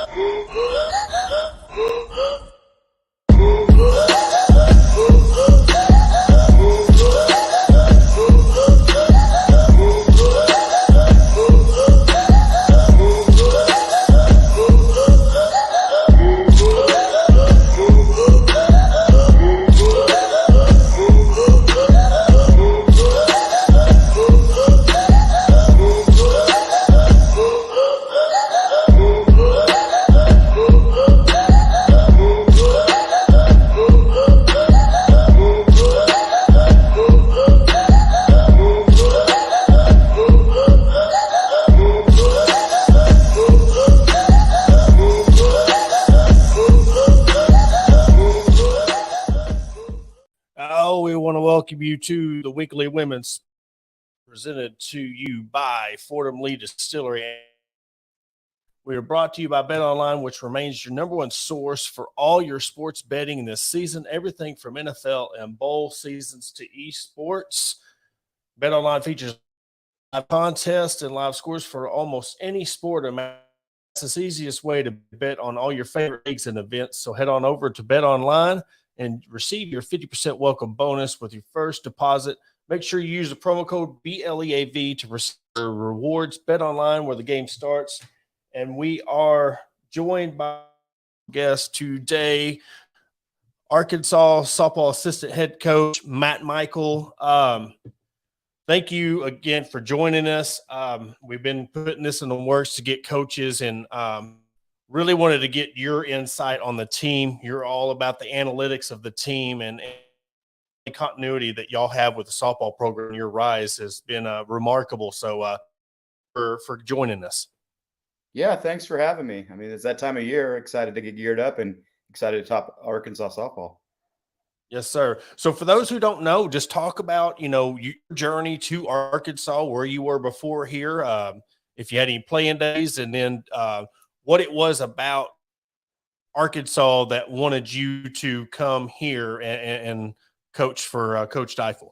We want to welcome you to the Weekly Women's, presented to you by Fordham Distillery. We are brought to you by BetOnline, which remains your number one source for all your sports betting this season. Everything from NFL and bowl seasons to esports. BetOnline features live contests and live scores for almost any sport. It's the easiest way to bet on all your favorite leagues and events. So head on over to BetOnline and receive your 50% welcome bonus with your first deposit. Make sure you use the promo code BLEAV to receive rewards. Bet online where the game starts. And we are joined by guest today, Arkansas softball assistant head coach Matt Meuchel. Thank you again for joining us. We've been putting this in the works to get coaches, and really wanted to get your insight on the team. You're all about the analytics of the team and the continuity that y'all have with the softball program. Your rise has been remarkable. So for joining us. Yeah, thanks for having me. I mean, it's that time of year. Excited to get geared up and excited to talk Arkansas softball. Yes, sir. So for those who don't know, just talk about, your journey to Arkansas, where you were before here, if you had any playing days, and then what it was about Arkansas that wanted you to come here and coach for Coach Deifel.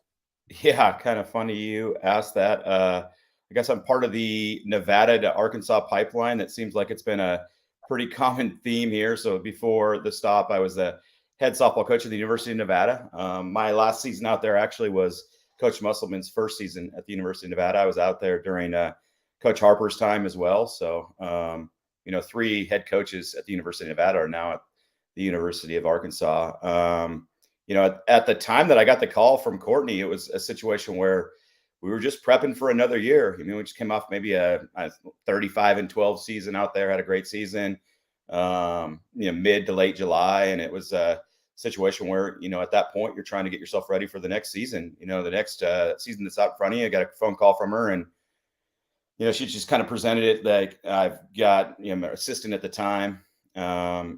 Yeah, kind of funny you asked that. I guess I'm part of the Nevada to Arkansas pipeline. That seems like it's been a pretty common theme here. So before the stop, I was the head softball coach at the University of Nevada. My last season out there actually was Coach Musselman's first season at the University of Nevada. I was out there during Coach Harper's time as well. So, 3 head coaches at the University of Nevada are now at the University of Arkansas. At the time that I got the call from Courtney, it was a situation where we were just prepping for another year. We just came off maybe a 35-12 season out there, had a great season, mid to late July. And it was a situation where, at that point, you're trying to get yourself ready for the next season. The next season that's out in front of you. I got a phone call from her, and she just kind of presented it like, I've got, my assistant at the time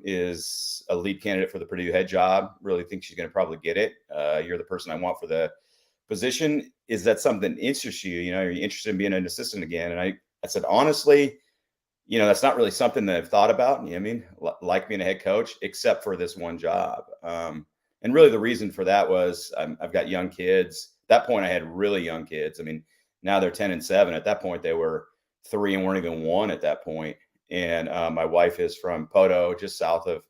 is a lead candidate for the Purdue head job. Really think she's going to probably get it. You're the person I want for the position. Is that something that interests you? Are you interested in being an assistant again? And I said, honestly, that's not really something that I've thought about. Like being a head coach, except for this one job. And really the reason for that was I've got young kids. At that point, I had really young kids. Now they're 10 and 7. At that point, they were 3 and weren't even 1 at that point. And my wife is from Poto, just south of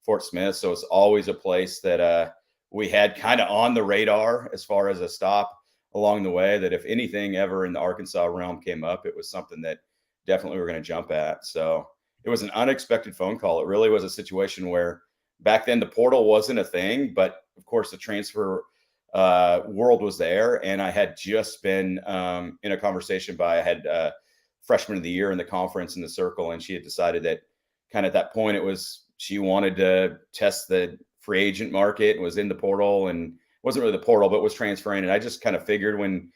Fort Smith. So it's always a place that we had kind of on the radar as far as a stop along the way, that if anything ever in the Arkansas realm came up, it was something that definitely we're going to jump at. So it was an unexpected phone call. It really was a situation where back then the portal wasn't a thing, but of course the transfer world was there. And I had just been in a conversation I had freshman of the year in the conference in the circle. And she had decided that kind of at that point, she wanted to test the free agent market, was in the portal, and wasn't really the portal, but was transferring. And I just kind of figured when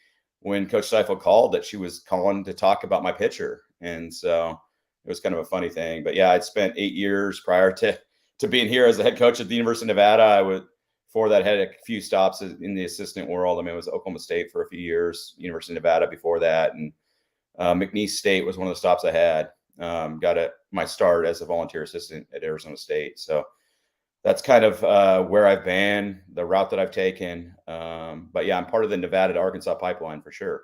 Coach Deifel called that she was calling to talk about my pitcher. And so it was kind of a funny thing. But yeah, I'd spent 8 years prior to being here as the head coach at the University of Nevada. Before that, had a fefew stops in the assistant world. It was Oklahoma State for a few years, University of Nevada before that. And McNeese State was one of the stops I had. Got my start as a volunteer assistant at Arizona State. So that's kind of where I've been, the route that I've taken. But yeah, I'm part of the Nevada to Arkansas pipeline for sure.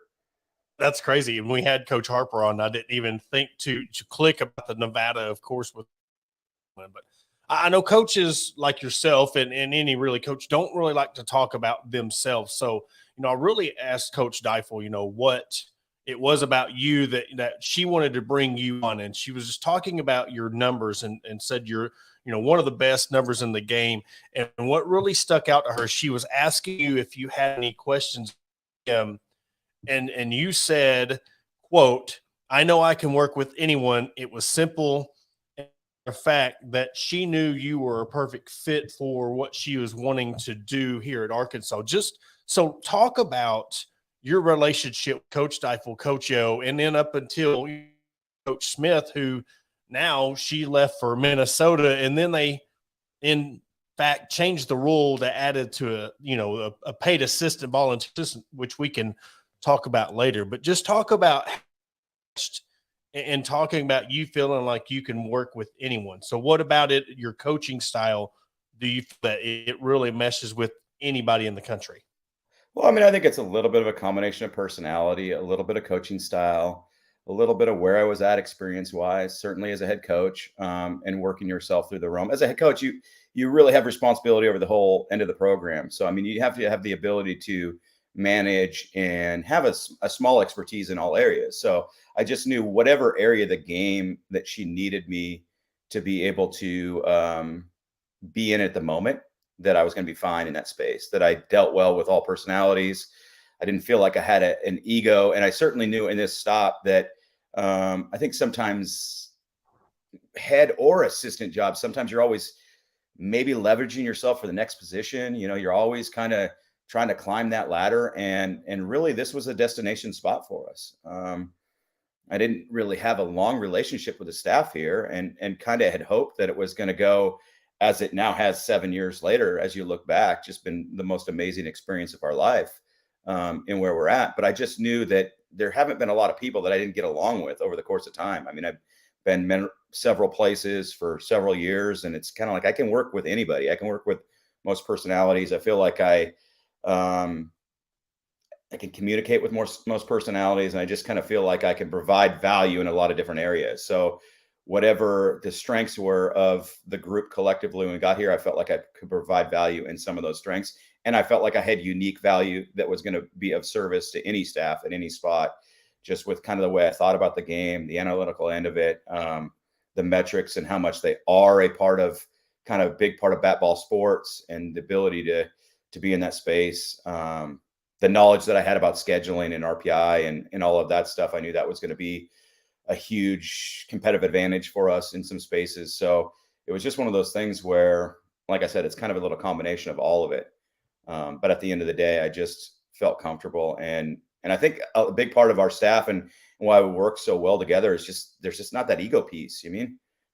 That's crazy. When we had Coach Harper on, I didn't even think to click about the Nevada, of course, with But I know coaches like yourself and any really coach don't really like to talk about themselves. So, I really asked Coach Deifel, what it was about you that she wanted to bring you on. And she was just talking about your numbers and said you're, one of the best numbers in the game. And what really stuck out to her, she was asking you if you had any questions. And you said, quote, "I know I can work with anyone." It was simple. The fact that she knew you were a perfect fit for what she was wanting to do here at Arkansas. Just so talk about your relationship with Coach Deifel, Coach O, and then up until Coach Smith, who now she left for Minnesota, and then they, in fact, changed the rule to add it to a paid assistant, volunteer assistant, which we can talk about later. But just talk about and talking about you feeling like you can work with anyone. So what about it, your coaching style, do you feel that it really meshes with anybody in the country? Well, I mean, I think it's a little bit of a combination of personality, a little bit of coaching style, a little bit of where I was at experience-wise, certainly as a head coach, and working yourself through the realm. As a head coach, you really have responsibility over the whole end of the program. So, I mean, you have to have the ability to manage and have a small expertise in all areas. So I just knew whatever area of the game that she needed me to be able to be in at the moment, that I was going to be fine in that space, that I dealt well with all personalities. I didn't feel like I had an ego. And I certainly knew in this stop that I think sometimes head or assistant jobs, sometimes you're always maybe leveraging yourself for the next position. You're always kind of trying to climb that ladder. And really, this was a destination spot for us. I didn't really have a long relationship with the staff here, and kind of had hoped that it was going to go as it now has 7 years later. As you look back, just been the most amazing experience of our life in where we're at. But I just knew that there haven't been a lot of people that I didn't get along with over the course of time. I mean, I've been several places for several years, and it's kind of like I can work with anybody. I can work with most personalities. I feel like I can communicate with most personalities, and I just kind of feel like I can provide value in a lot of different areas. So whatever the strengths were of the group collectively when we got here, I felt like I could provide value in some of those strengths. And I felt like I had unique value that was going to be of service to any staff at any spot, just with kind of the way I thought about the game, the analytical end of it, the metrics and how much they are a part of, kind of a big part of bat ball sports, and the ability to be in that space. The knowledge that I had about scheduling and RPI and all of that stuff, I knew that was going to be a huge competitive advantage for us in some spaces. So it was just one of those things where, like I said, it's kind of a little combination of all of it. But at the end of the day, I just felt comfortable. And I think a big part of our staff and why we work so well together is just, there's just not that ego piece. It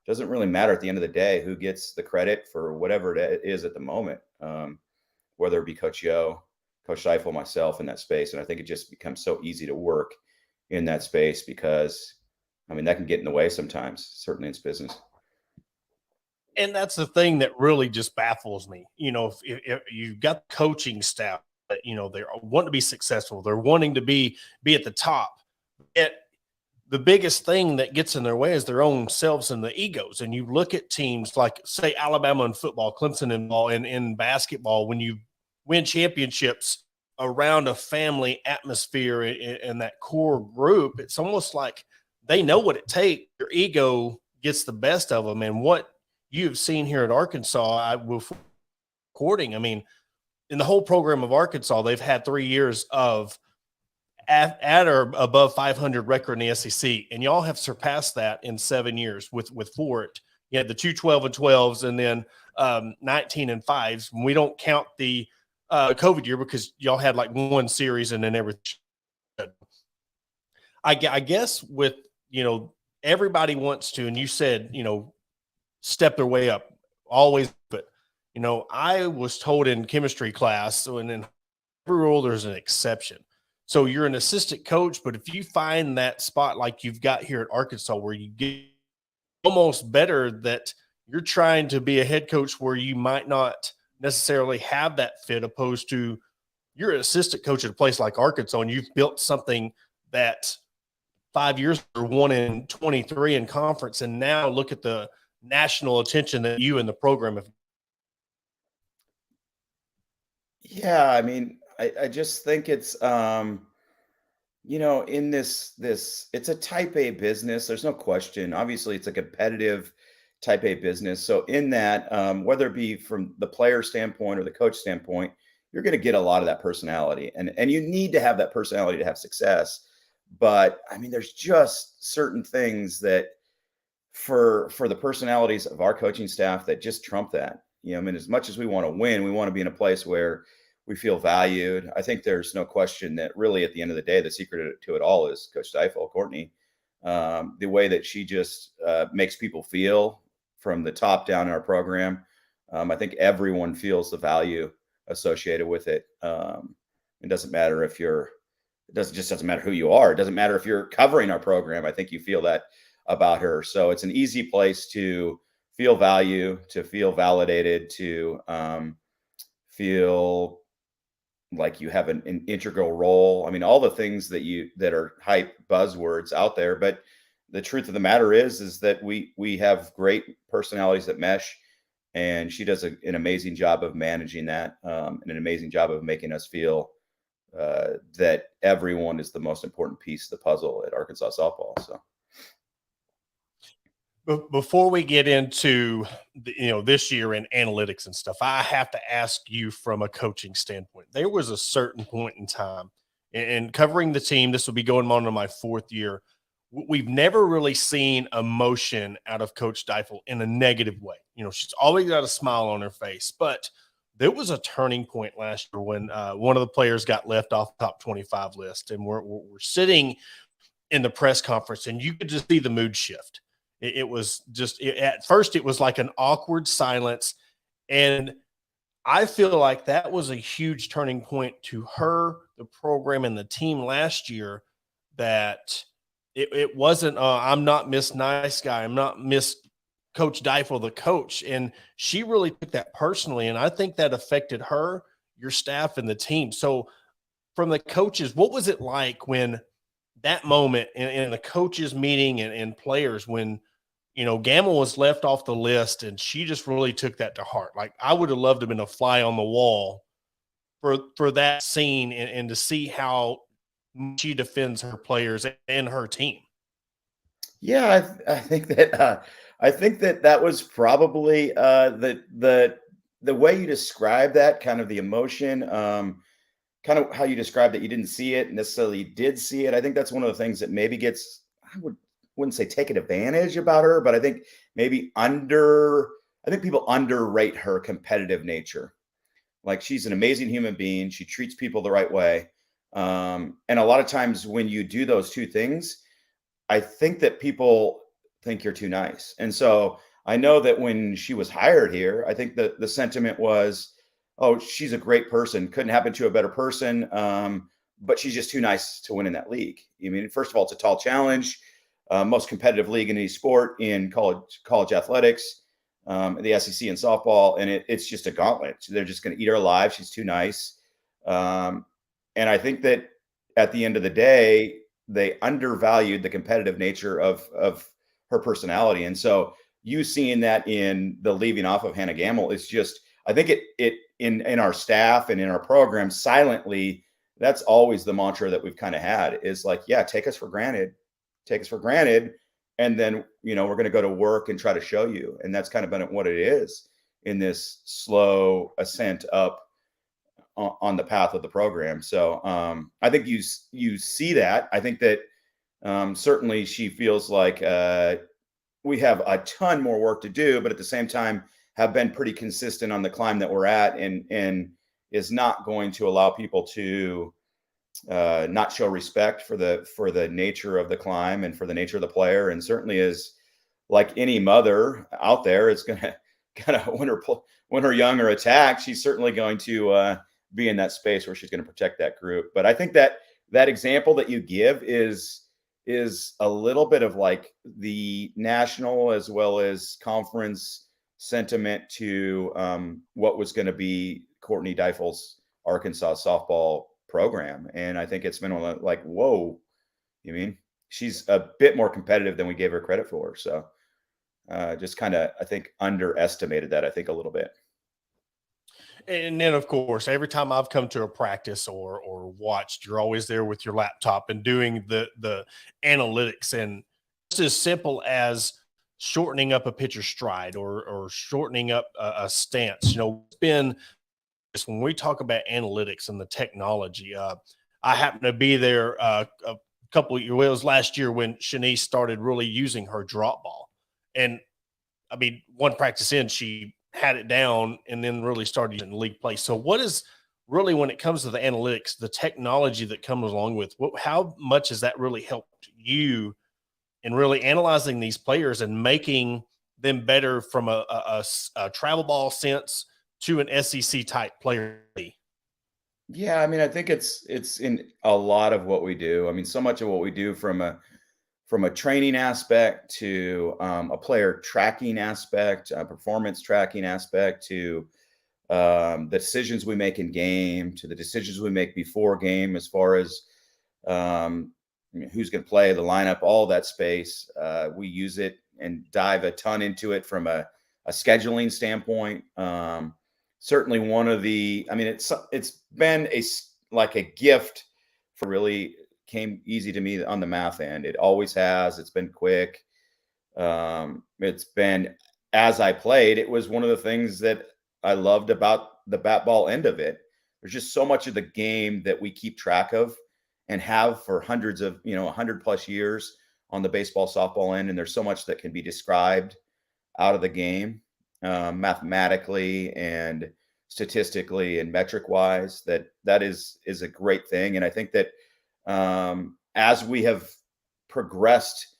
doesn't really matter at the end of the day who gets the credit for whatever it is at the moment, whether it be Coach Yo, Coach Deifel, myself in that space. And I think it just becomes so easy to work in that space because, that can get in the way sometimes, certainly in business. And that's the thing that really just baffles me. If you've got coaching staff that, they want to be successful, they're wanting to be at the top. Yet the biggest thing that gets in their way is their own selves and the egos. And you look at teams like, say, Alabama in football, Clemson in ball, and in basketball, when you win championships around a family atmosphere and that core group, it's almost like they know what it takes. Your ego gets the best of them. And what you've seen here at Arkansas, in the whole program of Arkansas, they've had 3 years of at or above 500 record in the SEC, and y'all have surpassed that in 7 years with Fort. You had the 2 12-12s and then 19 and 5s. We don't count the COVID year because y'all had like one series and then everything. I guess with, everybody wants to, and you said, step their way up always. But, I was told in chemistry class, so in every rule, there's an exception. So you're an assistant coach, but if you find that spot like you've got here at Arkansas where you get almost better, that you're trying to be a head coach where you might not necessarily have that fit, opposed to you're an assistant coach at a place like Arkansas and you've built something that 5 years or 1 in 23 in conference. And now look at the national attention that you and the program have? Yeah, I mean, I just think it's in this it's a type A business. There's no question. Obviously, it's a competitive type A business. So in that, whether it be from the player standpoint or the coach standpoint, you're going to get a lot of that personality, and you need to have that personality to have success. But I mean, there's just certain things that for the personalities of our coaching staff that just trump that. I mean, as much as we want to win, we want to be in a place where we feel valued. I think there's no question that really at the end of the day, the secret to it all is Coach Deifel, Courtney. The way that she just makes people feel from the top down in our program. I think everyone feels the value associated with it. It doesn't matter if doesn't matter who you are. It doesn't matter if you're covering our program. I think you feel that about her. So it's an easy place to feel value, to feel validated, to feel like you have an integral role. I mean, all the things that are hype buzzwords out there, but the truth of the matter is that we have great personalities that mesh, and she does an amazing job of managing that, and an amazing job of making us feel that everyone is the most important piece of the puzzle at Arkansas softball. So. Before we get into this year in analytics and stuff, I have to ask you from a coaching standpoint. There was a certain point in time in covering the team. This will be going on to my fourth year. We've never really seen emotion out of Coach Deifel in a negative way. She's always got a smile on her face, but there was a turning point last year when one of the players got left off the top 25 list, and we're sitting in the press conference, and you could just see the mood shift. It was just at first it was like an awkward silence, and I feel like that was a huge turning point to her, the program, and the team last year. That it wasn't I'm not Miss Nice Guy, I'm not Miss Coach Deifel, the coach, and she really took that personally, and I think that affected her, your staff, and the team. So from the coaches, what was it like when that moment in the coaches meeting and players, when Gamble was left off the list and she just really took that to heart? Like, I would have loved to have been a fly on the wall for that scene and to see how she defends her players and her team. Yeah, I think that was probably the way you describe that, kind of the emotion, kind of how you described that you didn't see it necessarily did see it. I think that's one of the things that maybe gets, wouldn't say taken advantage about her, but I think people underrate her competitive nature. Like, she's an amazing human being. She treats people the right way. And a lot of times when you do those two things, I think that people think you're too nice. And so I know that when she was hired here, I think that the sentiment was, oh, she's a great person. Couldn't happen to a better person. But she's just too nice to win in that league. I mean, first of all, it's a tall challenge. Most competitive league in any sport in college athletics, the SEC and softball, and it's just a gauntlet. They're just going to eat her alive. She's too nice, and I think that at the end of the day, they undervalued the competitive nature of her personality. And so you seeing that in the leaving off of Hannah Gamble is just, I think it in our staff and in our program silently, that's always the mantra that we've kind of had, is like, yeah, take us for granted. And then, we're going to go to work and try to show you. And that's kind of been what it is in this slow ascent up on the path of the program. So I think you see that. I think that certainly she feels like we have a ton more work to do, but at the same time have been pretty consistent on the climb that we're at, and is not going to allow people to not show respect for the nature of the climb and for the nature of the player. And certainly is, like any mother out there, is going to kind of, when her young are attacked, she's certainly going to be in that space where she's going to protect that group. But I think that example that you give is a little bit of like the national as well as conference sentiment to what was going to be Courtney Deifel's Arkansas softball program. And I think it's been like, whoa, you mean she's a bit more competitive than we gave her credit for. So just kind of, I think, underestimated that, I think, a little bit. And then, of course, every time I've come to a practice or watched, you're always there with your laptop and doing the analytics, and just as simple as shortening up a pitcher's stride or shortening up a stance. It's been when we talk about analytics and the technology. I happened to be there a couple of years. Well, it was last year when Shanice started really using her drop ball, and I mean, one practice in, she had it down and then really started using league play. So, what is really, when it comes to the analytics, the technology that comes along with how much has that really helped you in really analyzing these players and making them better from a travel ball sense to an SEC type player? Yeah, I mean, I think it's in a lot of what we do. I mean, so much of what we do from a training aspect to a player tracking aspect, a performance tracking aspect, to the decisions we make in game, to the decisions we make before game, as far as who's going to play, the lineup, all that space. We use it and dive a ton into it from a scheduling standpoint. Certainly one of the, I mean, it's been like a gift for really came easy to me on the math end. It always has. It's been quick. It's been, as I played, it was one of the things that I loved about the bat ball end of it. There's just so much of the game that we keep track of and have for hundreds of, 100+ years on the baseball, softball end. And there's so much that can be described out of the game, mathematically and statistically and metric wise, that is a great thing. And I think that as we have progressed,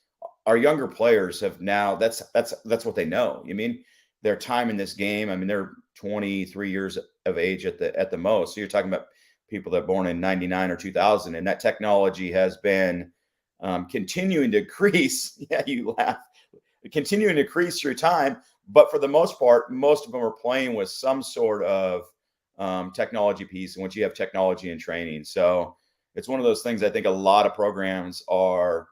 our younger players have now, that's what they know. I mean, their time in this game, I mean, they're 23 years of age at the most. So you're talking about people that are born in 99 or 2000, and that technology has been continuing to increase. Yeah, you laugh. Continuing to increase through time. But for the most part, most of them are playing with some sort of technology piece in which you have technology and training. So it's one of those things I think a lot of programs are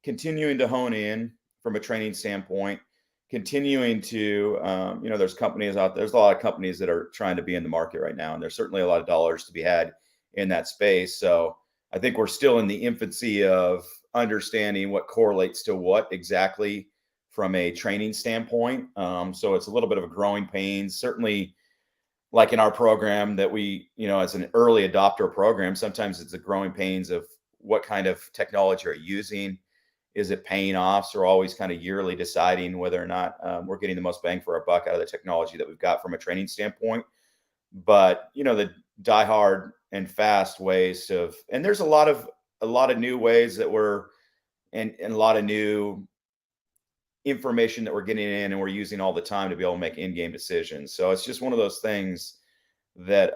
continuing to hone in from a training standpoint, continuing to, there's companies out there. There's a lot of companies that are trying to be in the market right now, and there's certainly a lot of dollars to be had in that space. So I think we're still in the infancy of understanding what correlates to what exactly from a training standpoint. So it's a little bit of a growing pains, certainly like in our program that we, as an early adopter program, sometimes it's a growing pains of what kind of technology are you using? Is it paying off? So we're always kind of yearly deciding whether or not we're getting the most bang for our buck out of the technology that we've got from a training standpoint. But, the diehard and fast ways of, and there's a lot of new ways that we're, and a lot of new information that we're getting in and we're using all the time to be able to make in-game decisions. So it's just one of those things that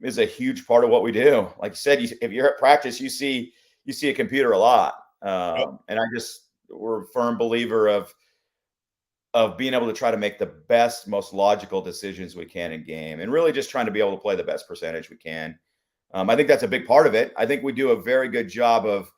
is a huge part of what we do. Like you said, if you're at practice, you see a computer a lot. And we're a firm believer of being able to try to make the best, most logical decisions we can in game, and really just trying to be able to play the best percentage we can. I think that's a big part of it. I think we do a very good job of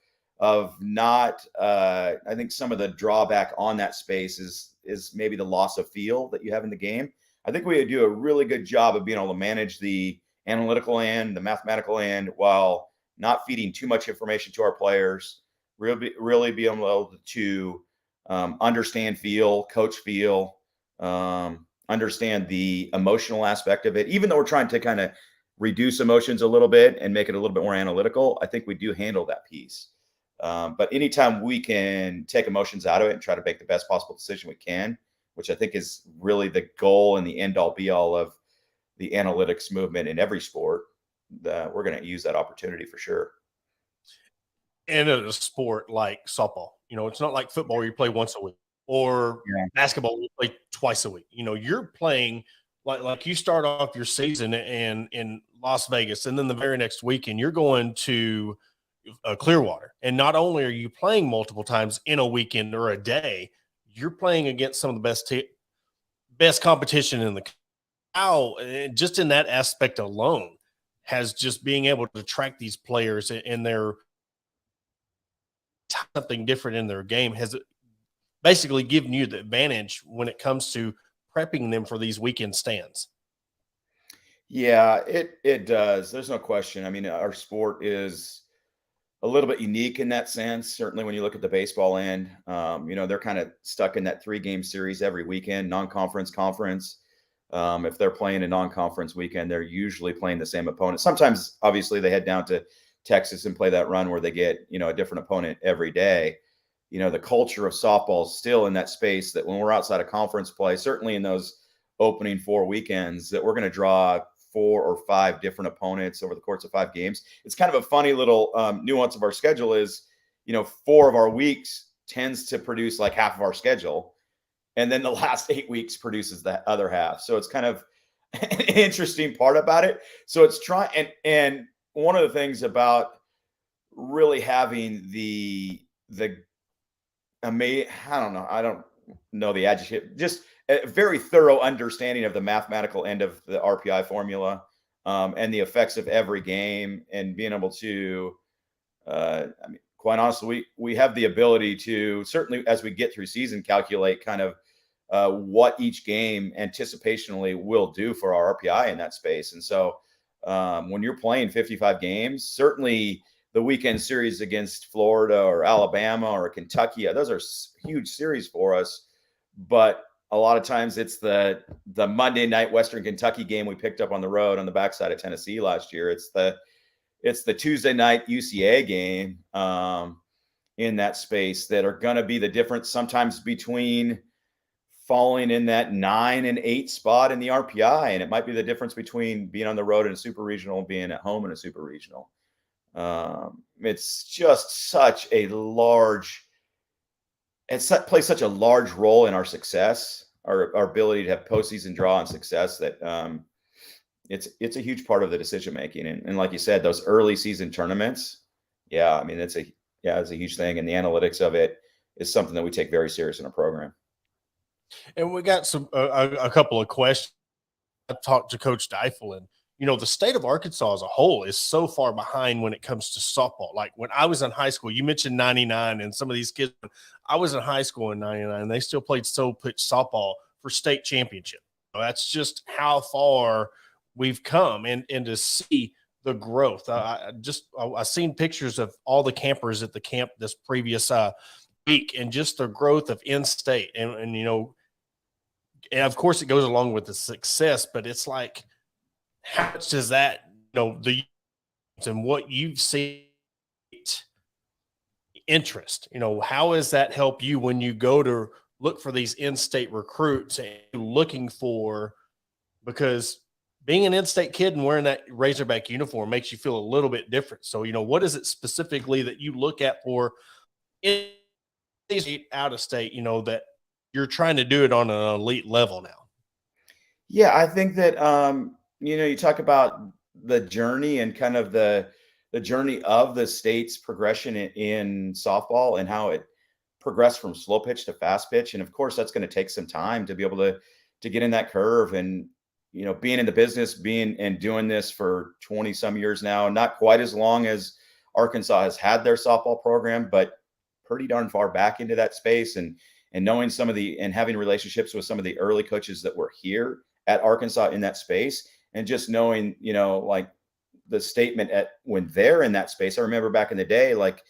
not, I think some of the drawback on that space is maybe the loss of feel that you have in the game. I think we do a really good job of being able to manage the analytical end, the mathematical end, while not feeding too much information to our players, really be able to understand feel, coach feel, understand the emotional aspect of it. Even though we're trying to kind of reduce emotions a little bit and make it a little bit more analytical, I think we do handle that piece. But anytime we can take emotions out of it and try to make the best possible decision we can, which I think is really the goal and the end all be all of the analytics movement in every sport, we're going to use that opportunity for sure. And in a sport like softball, it's not like football where you play once a week, or basketball you play twice a week. You're playing like you start off your season in Las Vegas, and then the very next weekend you're going to Clearwater. And not only are you playing multiple times in a weekend or a day, you're playing against some of the best competition in the just in that aspect alone has just being able to track these players and their something different in their game has basically giving you the advantage when it comes to prepping them for these weekend stands. Yeah, it does. There's no question. I mean, our sport is a little bit unique in that sense. Certainly, when you look at the baseball end, they're kind of stuck in that 3-game series every weekend, non-conference, conference. If they're playing a non-conference weekend, they're usually playing the same opponent. Sometimes, obviously, they head down to Texas and play that run where they get, a different opponent every day. The culture of softball is still in that space that when we're outside of conference play, certainly in those opening 4 weekends, that we're going to draw 4 or 5 different opponents over the course of 5 games. It's kind of a funny little nuance of our schedule is, 4 of our weeks tends to produce like half of our schedule. And then the last 8 weeks produces the other half. So it's kind of an interesting part about it. So it's and one of the things about really having I don't know the adjective, just a very thorough understanding of the mathematical end of the RPI formula, and the effects of every game, and being able to, quite honestly, we have the ability to, certainly as we get through season, calculate kind of what each game anticipationally will do for our RPI in that space. And so when you're playing 55 games, certainly the weekend series against Florida or Alabama or Kentucky, those are huge series for us. But a lot of times it's the Monday night Western Kentucky game we picked up on the road on the backside of Tennessee last year. It's the Tuesday night UCA game in that space that are going to be the difference sometimes between falling in that 9 and 8 spot in the RPI. And it might be the difference between being on the road in a super regional and being at home in a super regional. It's just such a large, plays such a large role in our success, our ability to have postseason draw and success, that it's a huge part of the decision making. And like you said, those early season tournaments, I mean, it's a huge thing. And the analytics of it is something that we take very serious in our program. And we got a couple of questions. I talked to Coach Deifel, and the state of Arkansas as a whole is so far behind when it comes to softball. Like when I was in high school, you mentioned 99, and some of these kids, I was in high school in 99, and they still played slow pitch softball for state championship. That's just how far we've come, and to see the growth. I seen pictures of all the campers at the camp this previous week, and just the growth of in-state, and and of course it goes along with the success, but it's like, how much does that, the and what you've seen interest, how does that help you when you go to look for these in-state recruits and looking for, because being an in-state kid and wearing that Razorback uniform makes you feel a little bit different. So, what is it specifically that you look at for in out of state, that you're trying to do it on an elite level now? Yeah, I think that, you talk about the journey and kind of the journey of the state's progression in softball and how it progressed from slow pitch to fast pitch. And of course, that's going to take some time to be able to get in that curve. And, being in the business, and doing this for 20 some years now, not quite as long as Arkansas has had their softball program, but pretty darn far back into that space, and knowing and having relationships with some of the early coaches that were here at Arkansas in that space, and just knowing, like the statement when they're in that space. I remember back in the day, like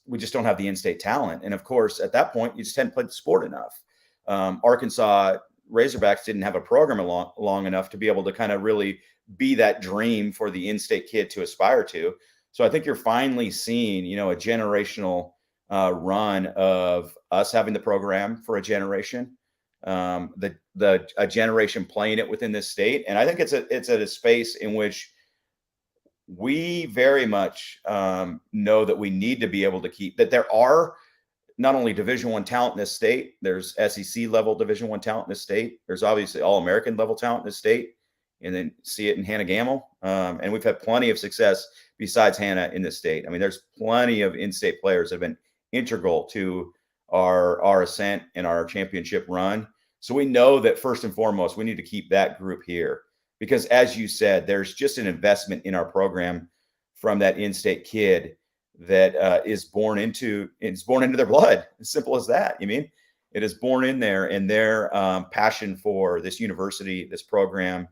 we just don't have the in-state talent. And of course, at that point, you just hadn't played the sport enough. Arkansas Razorbacks didn't have a program long enough to be able to kind of really be that dream for the in-state kid to aspire to. So I think you're finally seeing, a generational run of us having the program for a generation, a generation playing it within this state. And I think it's at a space in which we very much know that we need to be able to keep that. There are not only Division I talent in this state, there's SEC level Division I talent in this state. There's obviously All-American level talent in this state, and then see it in Hannah Gamble. And we've had plenty of success besides Hannah in this state. I mean, there's plenty of in-state players that have been integral to our ascent and our championship run. So we know that first and foremost, we need to keep that group here, because as you said, there's just an investment in our program from that in-state kid that is born into their blood. As simple as that. You mean, it is born in there, and their passion for this university, this program,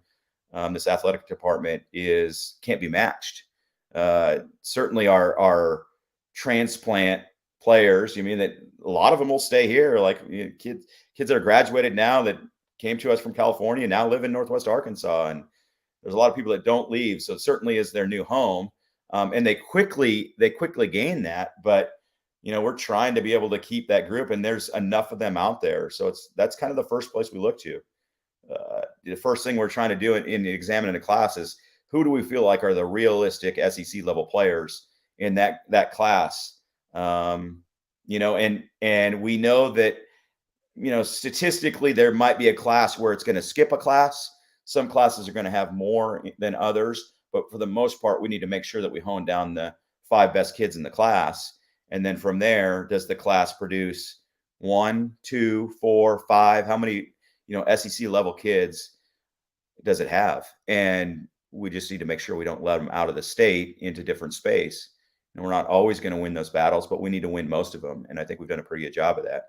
this athletic department can't be matched. Certainly our transplant players, you mean that a lot of them will stay here, like kids that are graduated now that came to us from California now live in Northwest Arkansas, and there's a lot of people that don't leave. So it certainly is their new home, and they quickly gain that. But we're trying to be able to keep that group, and there's enough of them out there. So that's kind of the first place we look to. The first thing we're trying to do in examining a class is who do we feel like are the realistic SEC level players in that class. And we know that statistically there might be a class where it's going to skip a class. Some classes are going to have more than others, but for the most part, we need to make sure that we hone down the 5 best kids in the class. And then from there, does the class produce 1, 2, 4, 5? How many, SEC level kids does it have? And we just need to make sure we don't let them out of the state into different space. And we're not always going to win those battles, but we need to win most of them. And I think we've done a pretty good job of that.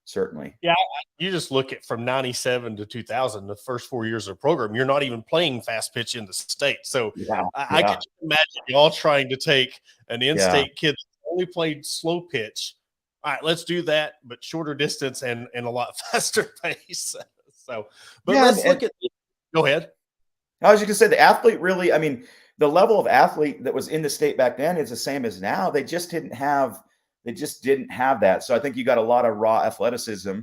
Certainly. Yeah. You just look at from 97 to 2000, the first 4 years of the program, you're not even playing fast pitch in the state. So I can imagine y'all trying to take an in-state kid that only played slow pitch. All right, let's do that, but shorter distance and a lot faster pace. So, but let's look at – go ahead. I was just going to say the athlete really – the level of athlete that was in the state back then is the same as now. They just didn't have that. So I think you got a lot of raw athleticism,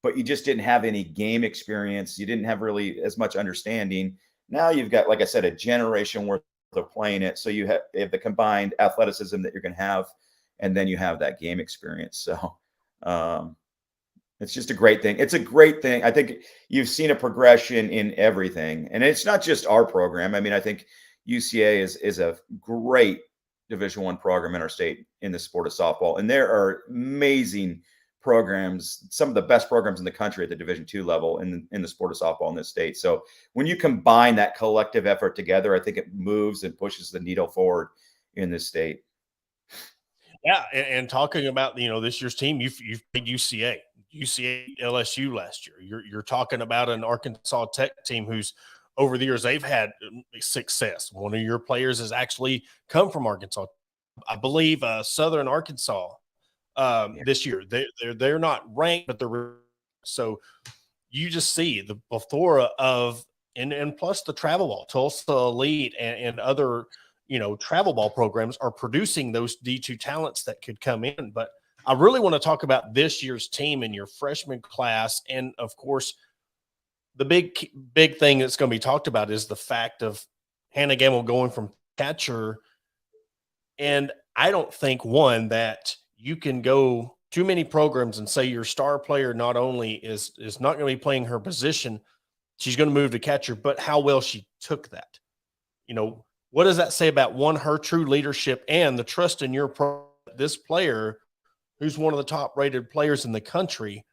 but you just didn't have any game experience. You didn't have really as much understanding. Now you've got, like I said, a generation worth of playing it. So you have the combined athleticism that you're going to have, and then you have that game experience. So it's just a great thing. It's a great thing. I think you've seen a progression in everything, and it's not just our program. I think UCA is a great Division I program in our state in the sport of softball. And there are amazing programs, some of the best programs in the country at the Division II level in the sport of softball in this state. So when you combine that collective effort together, I think it moves and pushes the needle forward in this state. Yeah. And talking about, this year's team, you've played UCA LSU last year. You're talking about an Arkansas Tech team who's, over the years, they've had success. One of your players has actually come from Arkansas, I believe, Southern Arkansas this year. They're not ranked, but they're so you just see the plethora of and plus the travel ball, Tulsa Elite and other travel ball programs are producing those D2 talents that could come in. But I really want to talk about this year's team and your freshman class, and of course, the big thing that's going to be talked about is the fact of Hannah Gamble going from catcher. And I don't think, one, that you can go too many programs and say your star player not only is not going to be playing her position, she's going to move to catcher, but how well she took that. What does that say about, one, her true leadership and the trust in this player, who's one of the top rated players in the country,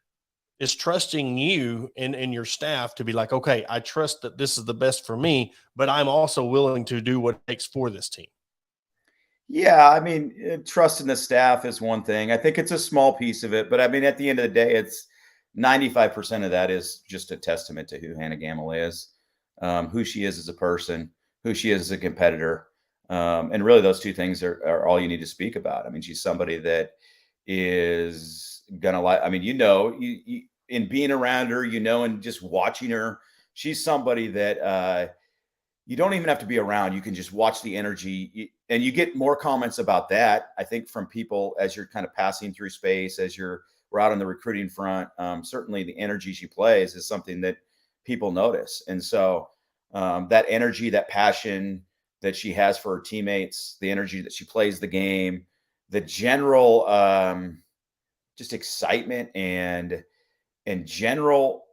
is trusting you and your staff to be like, okay, I trust that this is the best for me, but I'm also willing to do what it takes for this team. Yeah, trust in the staff is one thing. I think it's a small piece of it, but at the end of the day, it's 95% of that is just a testament to who Hannah Gamble is, who she is as a person, who she is as a competitor. And really those two things are all you need to speak about. She's somebody that is gonna like, you in being around her, and just watching her, she's somebody that you don't even have to be around. You can just watch the energy, and you get more comments about that, I think, from people as you're kind of passing through space, as we're out on the recruiting front. Certainly the energy she plays is something that people notice. And so that energy, that passion that she has for her teammates, the energy that she plays the game, the general just excitement and general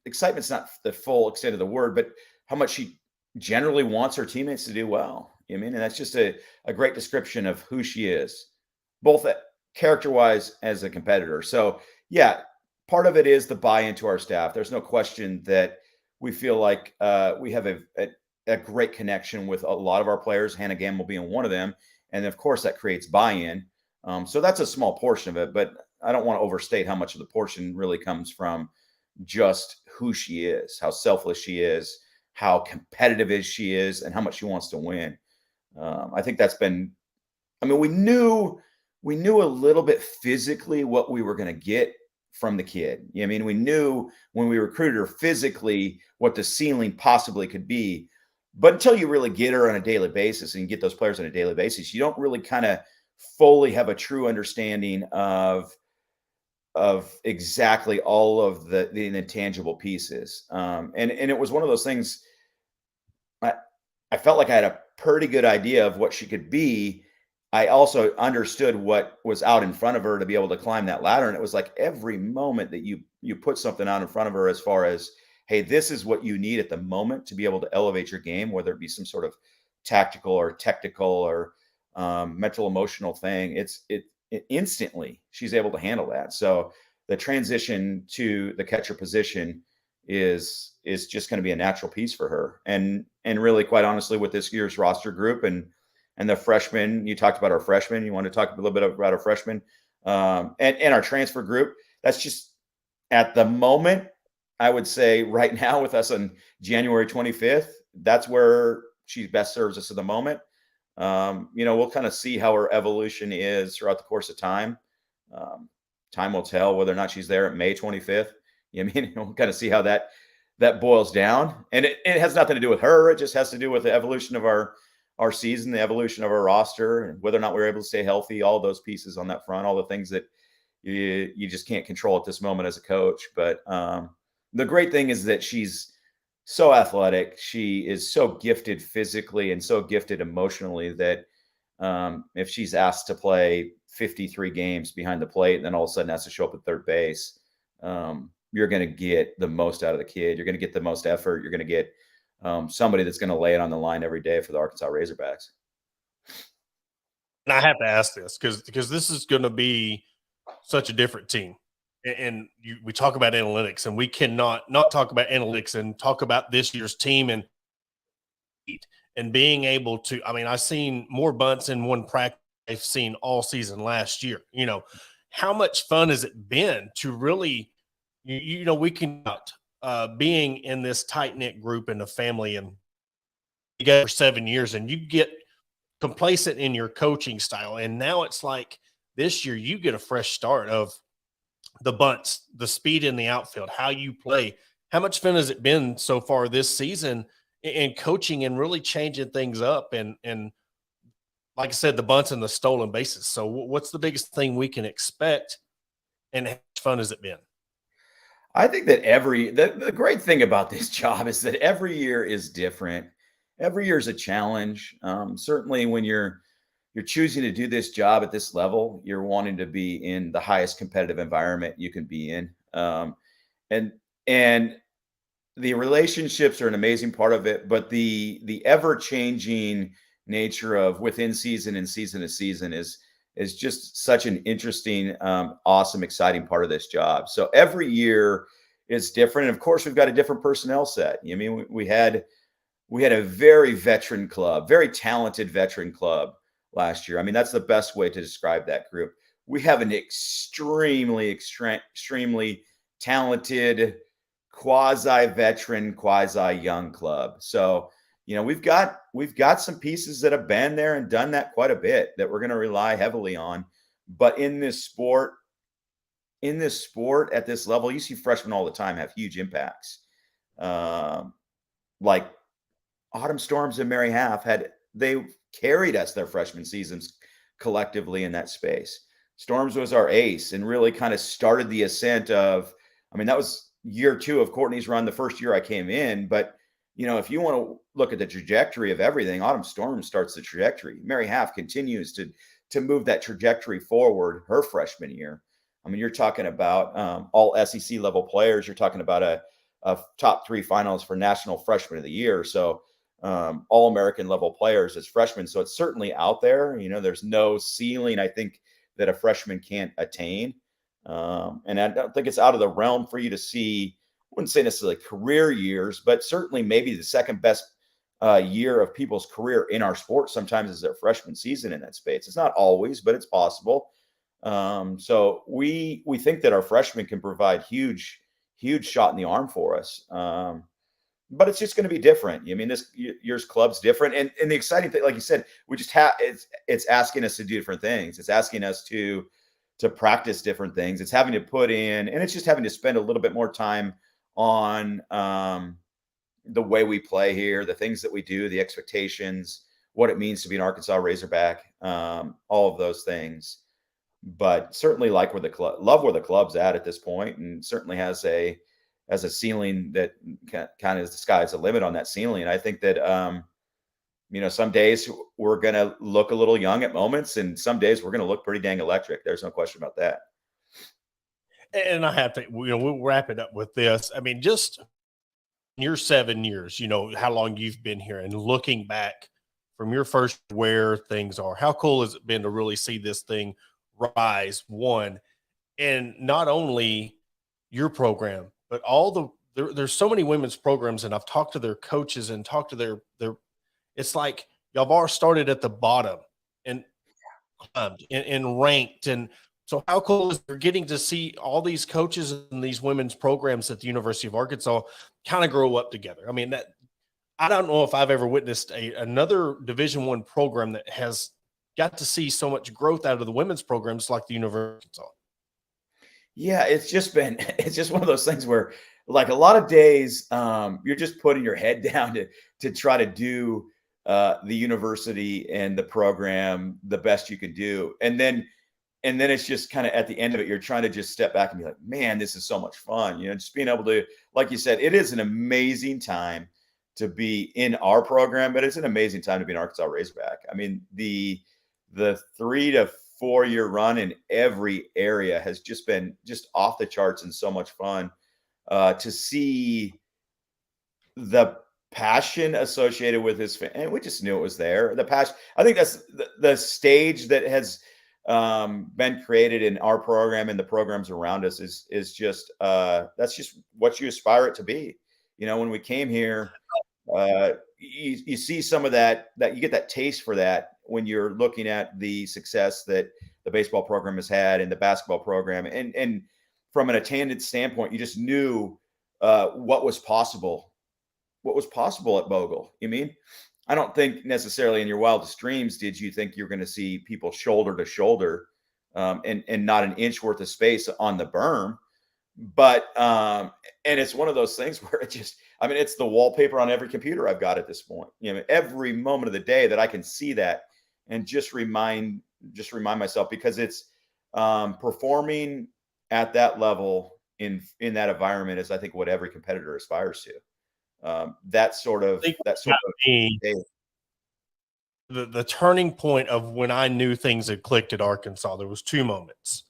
excitement's not the full extent of the word, but how much she generally wants her teammates to do well. And that's just a great description of who she is, both character-wise as a competitor. So yeah, part of it is the buy-in to our staff. There's no question that we feel like we have a great connection with a lot of our players, Hannah Gamble being one of them. And of course that creates buy-in. So that's a small portion of it, but don't want to overstate how much of the portion really comes from just who she is, how selfless she is, how competitive she is, and how much she wants to win. I think that's been. I mean, we knew a little bit physically what we were going to get from the kid. I mean, we knew when we recruited her physically what the ceiling possibly could be. But until you really get her on a daily basis and get those players on a daily basis, you don't really kind of fully have a true understanding of exactly all of the intangible pieces. And it was one of those things. I felt like I had a pretty good idea of what she could be. I also understood what was out in front of her to be able to climb that ladder. And it was like every moment that you put something out in front of her as far as, hey, this is what you need at the moment to be able to elevate your game, whether it be some sort of tactical or technical or mental emotional thing. It instantly she's able to handle that. So the transition to the catcher position is just going to be a natural piece for her. And really, quite honestly, with this year's roster group and the freshmen, you talked about our freshmen. You want to talk a little bit about our freshmen and our transfer group. That's just at the moment, I would say right now with us on January 25th, that's where she best serves us at the moment. We'll kind of see how her evolution is throughout the course of time. Time will tell whether or not she's there at May 25th. I mean, we'll kind of see how that boils down. And it has nothing to do with her. It just has to do with the evolution of our season, the evolution of our roster, and whether or not we're able to stay healthy, all those pieces on that front, all the things that you just can't control at this moment as a coach. But the great thing is that she's so athletic. She is so gifted physically and so gifted emotionally that if she's asked to play 53 games behind the plate and then all of a sudden has to show up at third base, you're going to get the most out of the kid. You're going to get the most effort. You're going to get somebody that's going to lay it on the line every day for the Arkansas Razorbacks. And I have to ask this because this is going to be such a different team. And we talk about analytics, and we cannot not talk about analytics and talk about this year's team and being able to. I mean, I've seen more bunts in one practice I've seen all season last year. How much fun has it been to really, we can being in this tight knit group and a family and together for 7 years, and you get complacent in your coaching style, and now it's like this year you get a fresh start of the bunts, the speed in the outfield, how you play. How much fun has it been so far this season in coaching and really changing things up? And like I said, the bunts and the stolen bases. So what's the biggest thing we can expect, and how much fun has it been? I think that the great thing about this job is that every year is different. Every year is a challenge. Certainly when you're choosing to do this job at this level, you're wanting to be in the highest competitive environment you can be in. And the relationships are an amazing part of it, but the ever-changing nature of within season and season to season is just such an interesting, awesome, exciting part of this job. So every year is different. And of course, we've got a different personnel set. I mean, we had a very veteran club, very talented veteran club last year. I mean, that's the best way to describe that group. We have an extremely talented, quasi-veteran, quasi-young club. So, we've got some pieces that have been there and done that quite a bit that we're going to rely heavily on. But in this sport at this level, you see freshmen all the time have huge impacts. Like Autumn Storms and Mary Half they carried us their freshman seasons collectively in that space. Storms was our ace and really kind of started the ascent of, I mean, that was year 2 of Courtney's run, the first year I came in. But, if you want to look at the trajectory of everything, Autumn Storm starts the trajectory. Mary Half continues to move that trajectory forward her freshman year. I mean, you're talking about all SEC level players. You're talking about a top 3 finals for National Freshman of the Year. So all American level players as freshmen. So it's certainly out there. There's no ceiling, I think, that a freshman can't attain. And I don't think it's out of the realm for you to see, I wouldn't say necessarily career years, but certainly maybe the second best year of people's career in our sport sometimes is their freshman season in that space. It's not always, but it's possible. So we think that our freshmen can provide huge shot in the arm for us. But it's just going to be different. I mean, this year's club's different, and the exciting thing, like you said, we just have it's asking us to do different things. It's asking us to practice different things. It's having to put in, and it's just having to spend a little bit more time on the way we play here, the things that we do, the expectations, what it means to be an Arkansas Razorback, all of those things. But certainly like where the club, love where the club's at this point, and certainly has a ceiling that kind of the sky's the limit on that ceiling. I think that some days we're going to look a little young at moments, and some days we're going to look pretty dang electric. There's no question about that. And I have to, we'll wrap it up with this. I mean, just in your 7 years, how long you've been here, and looking back from your first where things are, how cool has it been to really see this thing rise, one, and not only your program, but all there's so many women's programs, and I've talked to their coaches and talked to their it's like y'all have all started at the bottom and climbed and ranked. And so how cool is it getting to see all these coaches and these women's programs at the University of Arkansas kind of grow up together? I mean, that I don't know if I've ever witnessed another Division I program that has got to see so much growth out of the women's programs like the University of Arkansas. Yeah, it's just one of those things where, like, a lot of days, you're just putting your head down to try to do the university and the program the best you can do, and then it's just kind of at the end of it, you're trying to just step back and be like, man, this is so much fun. Just being able to, like you said, it is an amazing time to be in our program, but it's an amazing time to be an Arkansas Razorback. I mean, the 3 to 4 year run in every area has just been just off the charts and so much fun to see the passion associated with his fan. And we just knew it was there. The passion, I think that's the stage that has been created in our program and the programs around us is just that's just what you aspire it to be. When we came here, you see some of that you get that taste for that when you're looking at the success that the baseball program has had and the basketball program, and from an attendance standpoint, you just knew what was possible at Bogle. I don't think necessarily in your wildest dreams did you think you're going to see people shoulder to shoulder and not an inch worth of space on the berm. But and it's one of those things where it's the wallpaper on every computer I've got at this point. Every moment of the day that I can see that and just remind myself, because it's performing at that level in that environment is, I think, what every competitor aspires to. That sort of the turning point of when I knew things had clicked at Arkansas, there was 2 moments.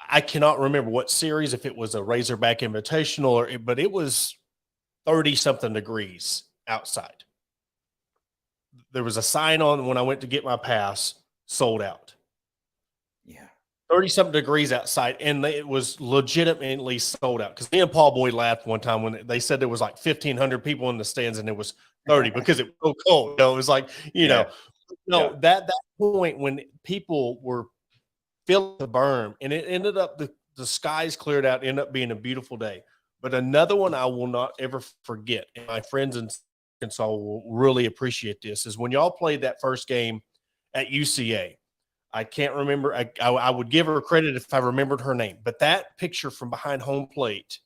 I cannot remember what series, if it was a Razorback Invitational but it was 30-something degrees outside. There was a sign on when I went to get my pass, sold out. Yeah. 30-something degrees outside, and it was legitimately sold out. Because me and Paul Boyd laughed one time when they said there was like 1,500 people in the stands, and it was 30 because it was so cold. It was like, that point when people were filling the berm, and it ended up the skies cleared out, ended up being a beautiful day. But another one I will not ever forget, and my friends in Arkansas will really appreciate this, is when y'all played that first game at UCA. I can't remember. I would give her credit if I remembered her name, but that picture from behind home plate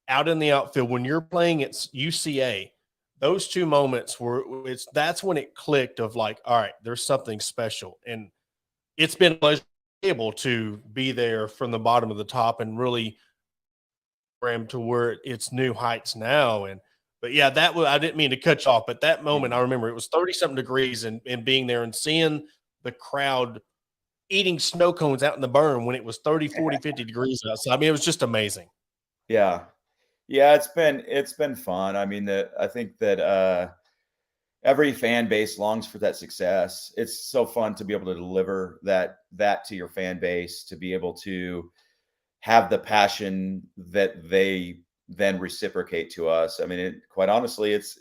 out in the outfield when you're playing at UCA, those 2 moments that's when it clicked of like, all right, there's something special. And it's been a pleasure able to be there from the bottom of the top and really to where it's new heights now. But yeah, I didn't mean to cut you off, but that moment, I remember it was 30-something degrees and being there and seeing the crowd eating snow cones out in the berm when it was 30, 40, 50 degrees outside. I mean, it was just amazing. Yeah. It's been fun. I mean, I think that every fan base longs for that success. It's so fun to be able to deliver that to your fan base, to be able to have the passion that they then reciprocate to us. I mean, quite honestly, it's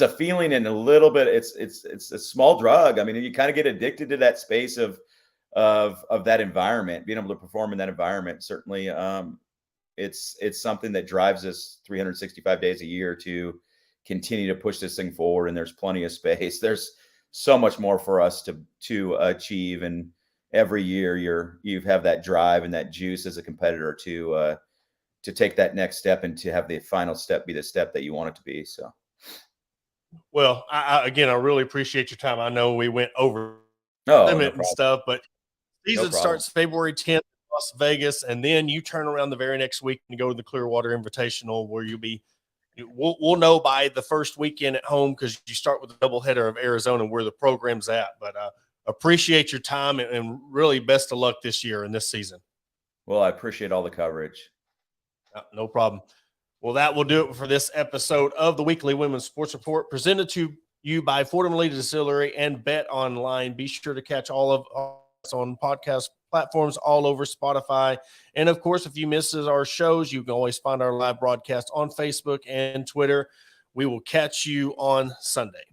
a feeling, and a little bit, it's a small drug. I mean, you kind of get addicted to that space of of that environment, being able to perform in that environment. Certainly, it's something that drives us 365 days a year to continue to push this thing forward. And there's plenty of space. There's so much more for us to achieve, and every year you have that drive and that juice as a competitor to take that next step and to have the final step be the step that you want it to be. So, well, again, I really appreciate your time. I know we went over no limit and problem. stuff, but season problem. starts February 10th in Las Vegas, and then you turn around the very next week and go to the Clearwater Invitational, where we'll know by the first weekend at home, because you start with a doubleheader of Arizona where the program's at. But appreciate your time, and really best of luck this year and this season. Well, I appreciate all the coverage. No problem. Well, that will do it for this episode of the Weekly Women's Sports Report, presented to you by Fordham Distillery and BetOnline. Be sure to catch all of us on podcast platforms all over Spotify. And of course, if you miss our shows, you can always find our live broadcast on Facebook and Twitter. We will catch you on Sunday.